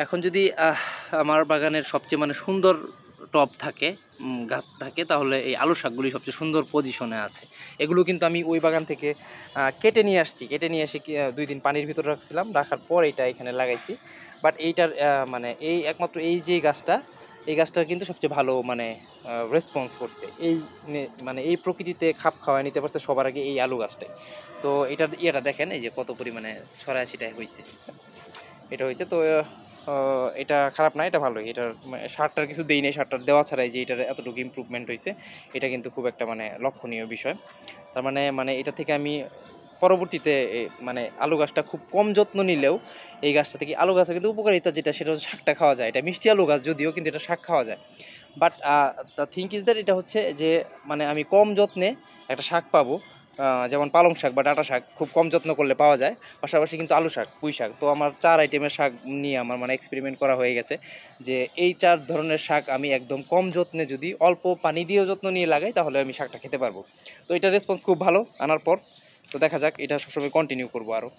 এখন যদি আমার বাগানের সবচেয়ে মানে সুন্দর টব থাকে, গাছ থাকে, তাহলে এই আলু শাকগুলি সবচেয়ে সুন্দর পজিশনে আছে। এগুলো কিন্তু আমি ওই বাগান থেকে কেটে নিয়ে আসছি, কেটে নিয়ে এসে 2 দিন পানির ভিতরে রাখছিলাম, রাখার পর এটা এখানে লাগাইছি। বাট এইটার মানে এই একমাত্র এই যে গাছটা, এই গাছটার কিন্তু সবচেয়ে ভালো মানে রেসপন্স করছে। এই মানে এই প্রকৃতিতে খাপ খাওয়ায় নিতে পারছে সবার আগে এই আলু গাছটাই। তো এটার ইয়েটা দেখেন, এই যে কত পরিমাণে ছড়াছিটাই হয়েছে, এটা হয়েছে। তো এটা খারাপ না, এটা ভালোই। এটার সারটার কিছু দেই নাই, সারটার দেওয়া ছাড়াই যে এটার এতটুকু ইমপ্রুভমেন্ট হয়েছে, এটা কিন্তু খুব একটা মানে লক্ষণীয় বিষয়। তার মানে এটা থেকে আমি পরবর্তীতে মানে আলু গাছটা খুব কম যত্ন নিলেও এই গাছটা থেকে আলু গাছের কিন্তু উপকারিতা যেটা, সেটা হচ্ছে শাকটা খাওয়া যায়। এটা মিষ্টি আলু গাছ যদিও, কিন্তু এটা শাক খাওয়া যায়। But the think is that, এটা হচ্ছে যে মানে আমি কম যত্নে একটা শাক পাবো। যেমন পালং শাক বা ডাঁটা শাক খুব কম যত্ন করলে পাওয়া যায়, পাশাপাশি কিন্তু আলু শাক, পুঁই শাক। তো আমার 4 আইটেমের শাক নিয়ে আমার মানে এক্সপেরিমেন্ট করা হয়ে গেছে যে এই 4 ধরনের শাক আমি একদম কম যত্নে যদি অল্প পানি দিয়েও যত্ন নিয়ে লাগাই, তাহলে আমি শাকটা খেতে পারবো। তো এটার রেসপন্স খুব ভালো আনার পর। তো দেখা যাক, এটা সবসময় কন্টিনিউ করবো আরও।